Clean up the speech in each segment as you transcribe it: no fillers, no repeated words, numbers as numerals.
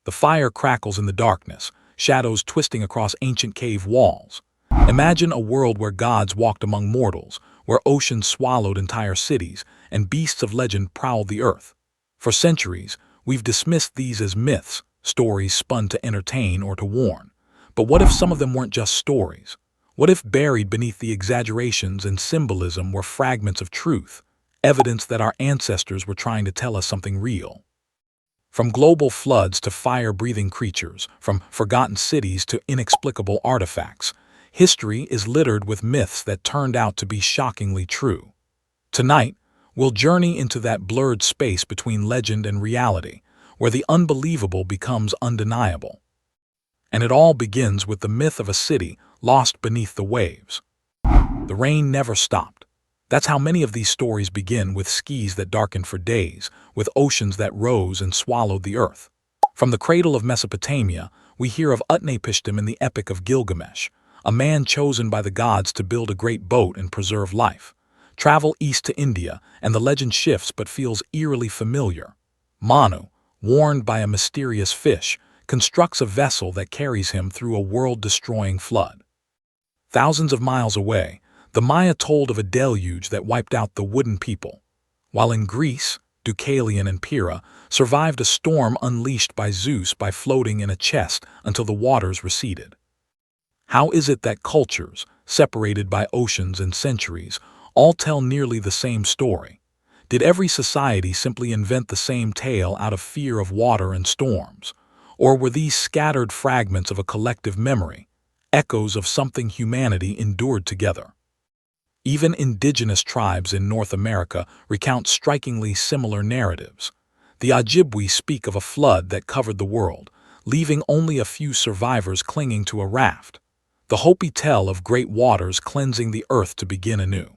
The fire crackles in the darkness, shadows twisting across ancient cave walls. Imagine a world where gods walked among mortals, where oceans swallowed entire cities, and beasts of legend prowled the earth. For centuries, we've dismissed these as myths, stories spun to entertain or to warn. But what if some of them weren't just stories? What if buried beneath the exaggerations and symbolism were fragments of truth, evidence that our ancestors were trying to tell us something real? From global floods to fire-breathing creatures, from forgotten cities to inexplicable artifacts, history is littered with myths that turned out to be shockingly true. Tonight, we'll journey into that blurred space between legend and reality, where the unbelievable becomes undeniable. And it all begins with the myth of a city lost beneath the waves. The rain never stopped. That's how many of these stories begin, with skies that darkened for days, with oceans that rose and swallowed the earth. From the cradle of Mesopotamia, we hear of Utnapishtim in the Epic of Gilgamesh, a man chosen by the gods to build a great boat and preserve life. Travel east to India, and the legend shifts but feels eerily familiar. Manu, warned by a mysterious fish, constructs a vessel that carries him through a world-destroying flood. Thousands of miles away, the Maya told of a deluge that wiped out the wooden people, while in Greece, Deucalion and Pyrrha survived a storm unleashed by Zeus by floating in a chest until the waters receded. How is it that cultures, separated by oceans and centuries, all tell nearly the same story? Did every society simply invent the same tale out of fear of water and storms? Or were these scattered fragments of a collective memory, echoes of something humanity endured together? Even indigenous tribes in North America recount strikingly similar narratives. The Ojibwe speak of a flood that covered the world, leaving only a few survivors clinging to a raft. The Hopi tell of great waters cleansing the earth to begin anew.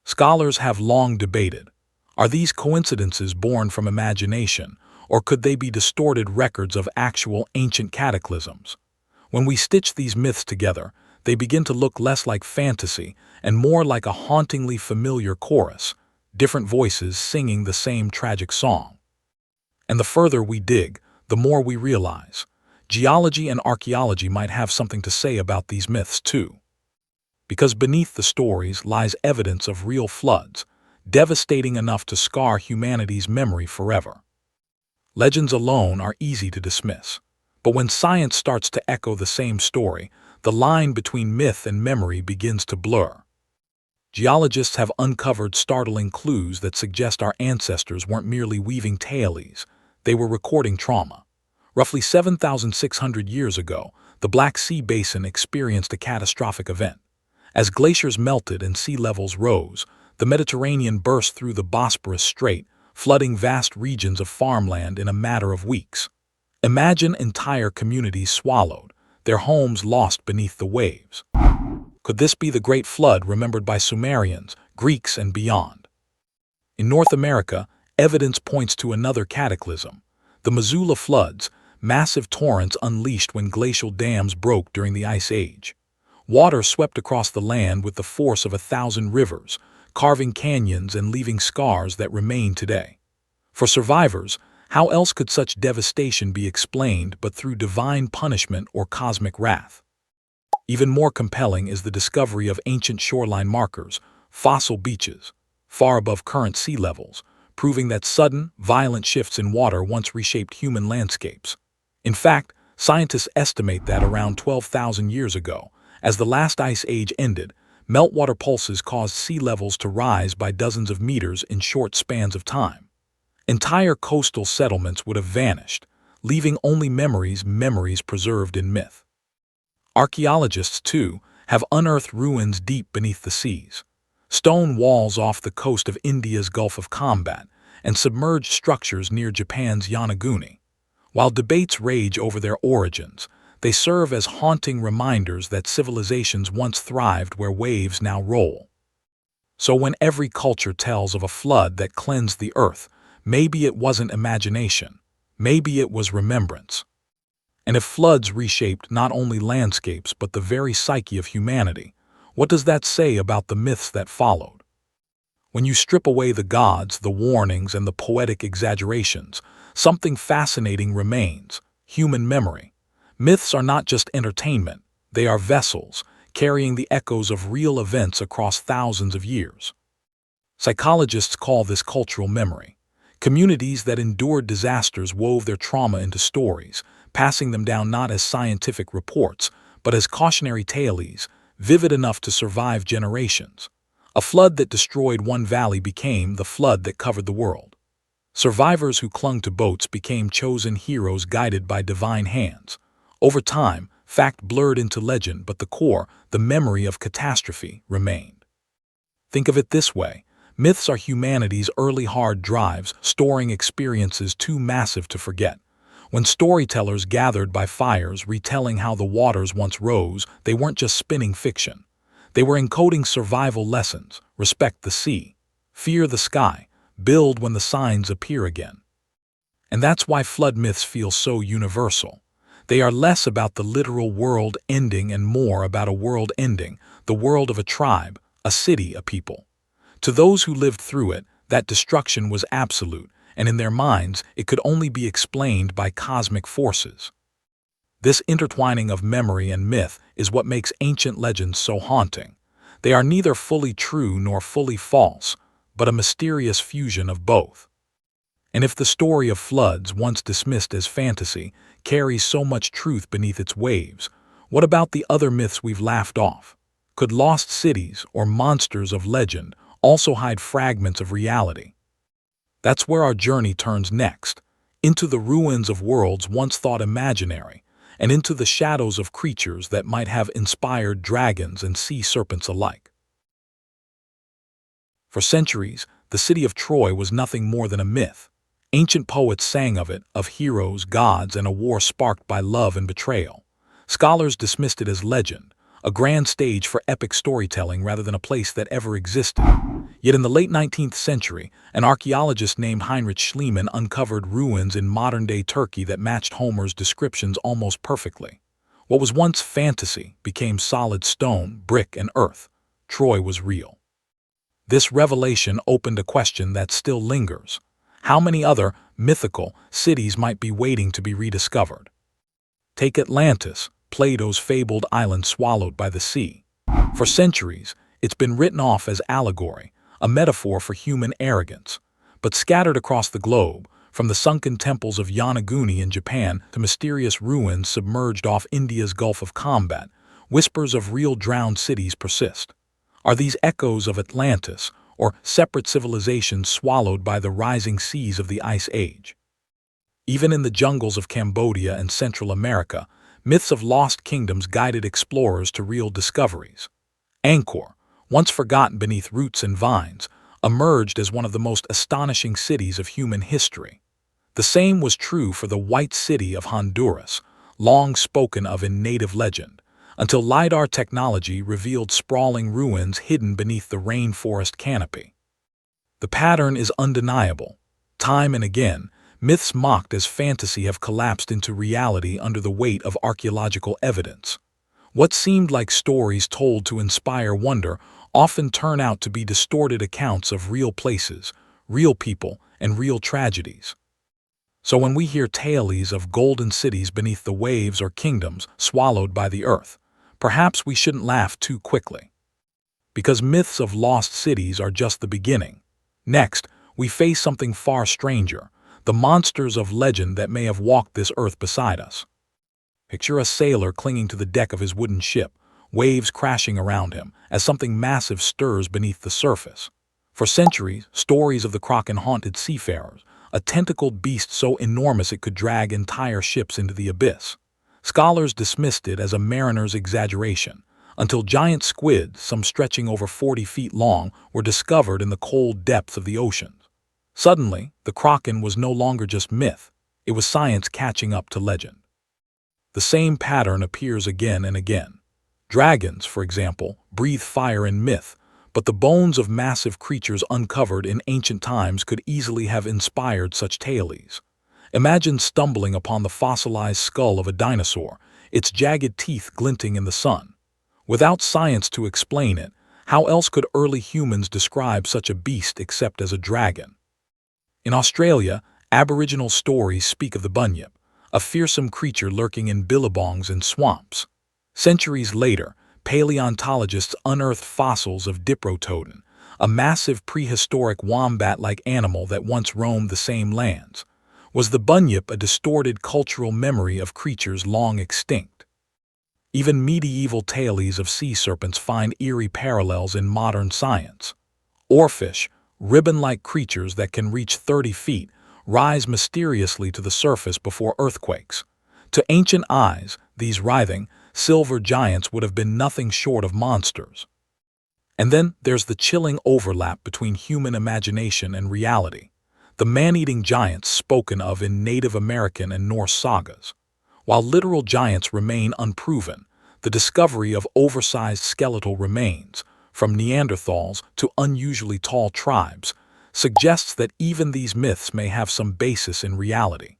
Scholars have long debated, are these coincidences born from imagination, or could they be distorted records of actual ancient cataclysms? When we stitch these myths together, they begin to look less like fantasy and more like a hauntingly familiar chorus, different voices singing the same tragic song. And the further we dig, the more we realize, geology and archaeology might have something to say about these myths too. Because beneath the stories lies evidence of real floods, devastating enough to scar humanity's memory forever. Legends alone are easy to dismiss, but when science starts to echo the same story, the line between myth and memory begins to blur. Geologists have uncovered startling clues that suggest our ancestors weren't merely weaving tales, they were recording trauma. Roughly 7,600 years ago, the Black Sea Basin experienced a catastrophic event. As glaciers melted and sea levels rose, the Mediterranean burst through the Bosporus Strait, flooding vast regions of farmland in a matter of weeks. Imagine entire communities swallowed, their homes lost beneath the waves. Could this be the Great Flood remembered by Sumerians, Greeks, and beyond? In North America, evidence points to another cataclysm, the Missoula floods, massive torrents unleashed when glacial dams broke during the Ice Age. Water swept across the land with the force of 1,000 rivers, carving canyons and leaving scars that remain today. For survivors, how else could such devastation be explained but through divine punishment or cosmic wrath? Even more compelling is the discovery of ancient shoreline markers, fossil beaches, far above current sea levels, proving that sudden, violent shifts in water once reshaped human landscapes. In fact, scientists estimate that around 12,000 years ago, as the last ice age ended, meltwater pulses caused sea levels to rise by dozens of meters in short spans of time. Entire coastal settlements would have vanished, leaving only memories preserved in myth. Archaeologists, too, have unearthed ruins deep beneath the seas. Stone walls off the coast of India's Gulf of Combat and submerged structures near Japan's Yonaguni. While debates rage over their origins, they serve as haunting reminders that civilizations once thrived where waves now roll. So when every culture tells of a flood that cleansed the earth, maybe it wasn't imagination, maybe it was remembrance. And if floods reshaped not only landscapes but the very psyche of humanity, what does that say about the myths that followed? When you strip away the gods, the warnings, and the poetic exaggerations, something fascinating remains: human memory. Myths are not just entertainment, they are vessels, carrying the echoes of real events across thousands of years. Psychologists call this cultural memory. Communities that endured disasters wove their trauma into stories, passing them down not as scientific reports, but as cautionary tales, vivid enough to survive generations. A flood that destroyed one valley became the flood that covered the world. Survivors who clung to boats became chosen heroes guided by divine hands. Over time, fact blurred into legend, but the core, the memory of catastrophe, remained. Think of it this way. Myths are humanity's early hard drives, storing experiences too massive to forget. When storytellers gathered by fires retelling how the waters once rose, they weren't just spinning fiction. They were encoding survival lessons: respect the sea, fear the sky, build when the signs appear again. And that's why flood myths feel so universal. They are less about the literal world ending and more about a world ending, the world of a tribe, a city, a people. To those who lived through it, that destruction was absolute, and in their minds, it could only be explained by cosmic forces. This intertwining of memory and myth is what makes ancient legends so haunting. They are neither fully true nor fully false, but a mysterious fusion of both. And if the story of floods, once dismissed as fantasy, carries so much truth beneath its waves, what about the other myths we've laughed off? Could lost cities or monsters of legend also hide fragments of reality? That's where our journey turns next, into the ruins of worlds once thought imaginary, and into the shadows of creatures that might have inspired dragons and sea serpents alike. For centuries, the city of Troy was nothing more than a myth. Ancient poets sang of it, of heroes, gods, and a war sparked by love and betrayal. Scholars dismissed it as legend, a grand stage for epic storytelling rather than a place that ever existed. Yet in the late 19th century, an archaeologist named Heinrich Schliemann uncovered ruins in modern-day Turkey that matched Homer's descriptions almost perfectly. What was once fantasy became solid stone, brick, and earth. Troy was real. This revelation opened a question that still lingers. How many other, mythical, cities might be waiting to be rediscovered? Take Atlantis, Plato's fabled island swallowed by the sea. For centuries, it's been written off as allegory, a metaphor for human arrogance. But scattered across the globe, from the sunken temples of Yonaguni in Japan to mysterious ruins submerged off India's Gulf of Combat, whispers of real drowned cities persist. Are these echoes of Atlantis, or separate civilizations swallowed by the rising seas of the Ice Age? Even in the jungles of Cambodia and Central America, myths of lost kingdoms guided explorers to real discoveries. Angkor, once forgotten beneath roots and vines, emerged as one of the most astonishing cities of human history. The same was true for the White City of Honduras, long spoken of in native legend, until LiDAR technology revealed sprawling ruins hidden beneath the rainforest canopy. The pattern is undeniable. Time and again, myths mocked as fantasy have collapsed into reality under the weight of archaeological evidence. What seemed like stories told to inspire wonder often turn out to be distorted accounts of real places, real people, and real tragedies. So when we hear tales of golden cities beneath the waves or kingdoms swallowed by the earth, perhaps we shouldn't laugh too quickly. Because myths of lost cities are just the beginning. Next, we face something far stranger, the monsters of legend that may have walked this earth beside us. Picture a sailor clinging to the deck of his wooden ship, waves crashing around him as something massive stirs beneath the surface. For centuries, stories of the Kraken haunted seafarers, a tentacled beast so enormous it could drag entire ships into the abyss. Scholars dismissed it as a mariner's exaggeration, until giant squids, some stretching over 40 feet long, were discovered in the cold depths of the oceans. Suddenly, the Kraken was no longer just myth, it was science catching up to legend. The same pattern appears again and again. Dragons, for example, breathe fire in myth, but the bones of massive creatures uncovered in ancient times could easily have inspired such tales. Imagine stumbling upon the fossilized skull of a dinosaur, its jagged teeth glinting in the sun. Without science to explain it, how else could early humans describe such a beast except as a dragon? In Australia, Aboriginal stories speak of the bunyip, a fearsome creature lurking in billabongs and swamps. Centuries later, paleontologists unearthed fossils of Diprotodon, a massive prehistoric wombat-like animal that once roamed the same lands. Was the bunyip a distorted cultural memory of creatures long extinct? Even medieval tales of sea serpents find eerie parallels in modern science. Oarfish, ribbon-like creatures that can reach 30 feet, rise mysteriously to the surface before earthquakes. To ancient eyes, these writhing, silver giants would have been nothing short of monsters. And then there's the chilling overlap between human imagination and reality. The man-eating giants spoken of in Native American and Norse sagas. While literal giants remain unproven, the discovery of oversized skeletal remains, from Neanderthals to unusually tall tribes, suggests that even these myths may have some basis in reality.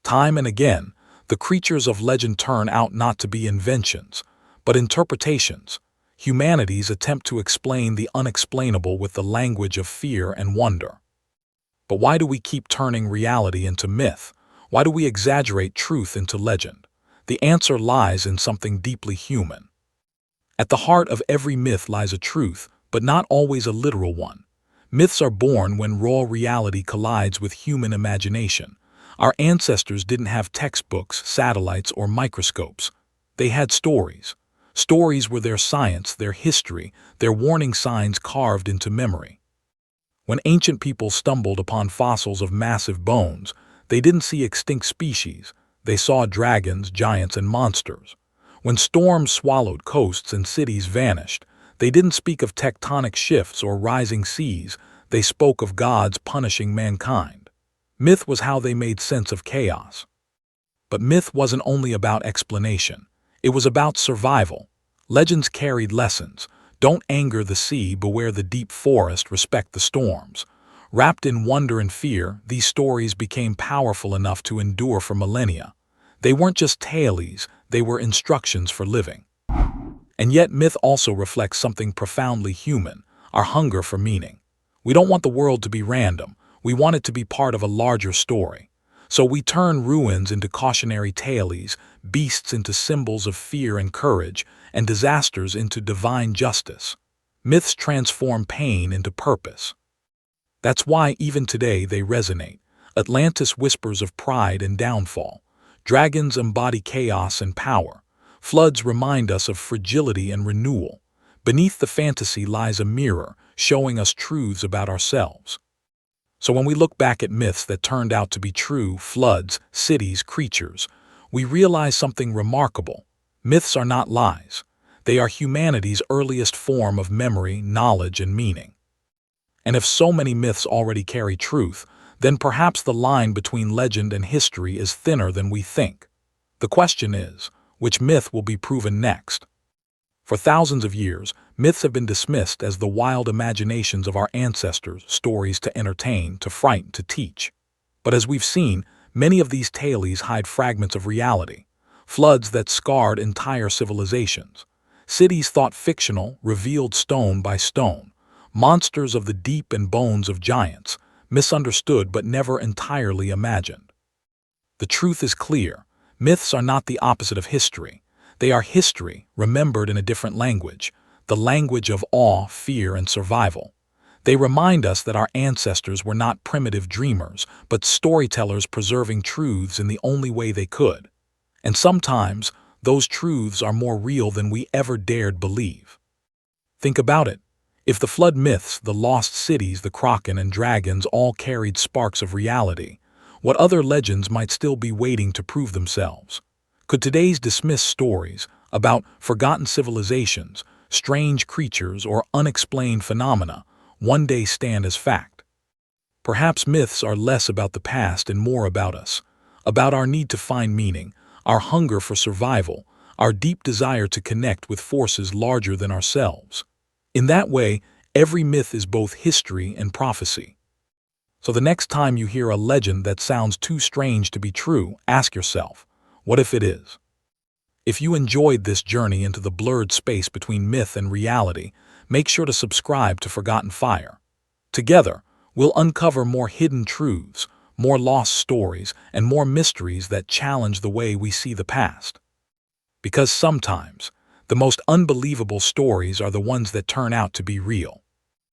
Time and again, the creatures of legend turn out not to be inventions, but interpretations, humanity's attempt to explain the unexplainable with the language of fear and wonder. But why do we keep turning reality into myth? Why do we exaggerate truth into legend? The answer lies in something deeply human. At the heart of every myth lies a truth, but not always a literal one. Myths are born when raw reality collides with human imagination. Our ancestors didn't have textbooks, satellites, or microscopes. They had stories. Stories were their science, their history, their warning signs carved into memory. When ancient people stumbled upon fossils of massive bones, they didn't see extinct species. They saw dragons, giants, and monsters. When storms swallowed coasts and cities vanished, they didn't speak of tectonic shifts or rising seas. They spoke of gods punishing mankind. Myth was how they made sense of chaos. But myth wasn't only about explanation. It was about survival. Legends carried lessons. Don't anger the sea, beware the deep forest, respect the storms. Wrapped in wonder and fear, these stories became powerful enough to endure for millennia. They weren't just tales, they were instructions for living. And yet myth also reflects something profoundly human, our hunger for meaning. We don't want the world to be random, we want it to be part of a larger story. So we turn ruins into cautionary tales, beasts into symbols of fear and courage, and disasters into divine justice. Myths transform pain into purpose. That's why even today they resonate. Atlantis whispers of pride and downfall. Dragons embody chaos and power. Floods remind us of fragility and renewal. Beneath the fantasy lies a mirror, showing us truths about ourselves. So when we look back at myths that turned out to be true, floods, cities, creatures, we realize something remarkable. Myths are not lies. They are humanity's earliest form of memory, knowledge, and meaning. And if so many myths already carry truth, then perhaps the line between legend and history is thinner than we think. The question is, which myth will be proven next? For thousands of years, myths have been dismissed as the wild imaginations of our ancestors, stories to entertain, to frighten, to teach. But as we've seen, many of these tales hide fragments of reality, floods that scarred entire civilizations, cities thought fictional, revealed stone by stone, monsters of the deep and bones of giants, misunderstood but never entirely imagined. The truth is clear. Myths are not the opposite of history. They are history, remembered in a different language, the language of awe, fear, and survival. They remind us that our ancestors were not primitive dreamers, but storytellers preserving truths in the only way they could. And sometimes, those truths are more real than we ever dared believe. Think about it. If the flood myths, the lost cities, the Kraken, and dragons all carried sparks of reality, what other legends might still be waiting to prove themselves? Could today's dismissed stories about forgotten civilizations, strange creatures, or unexplained phenomena one day stand as fact? Perhaps myths are less about the past and more about us, about our need to find meaning, our hunger for survival, our deep desire to connect with forces larger than ourselves. In that way, every myth is both history and prophecy. So the next time you hear a legend that sounds too strange to be true, ask yourself, what if it is? If you enjoyed this journey into the blurred space between myth and reality, make sure to subscribe to Forgotten Fire. Together, we'll uncover more hidden truths, more lost stories, and more mysteries that challenge the way we see the past. Because sometimes, the most unbelievable stories are the ones that turn out to be real.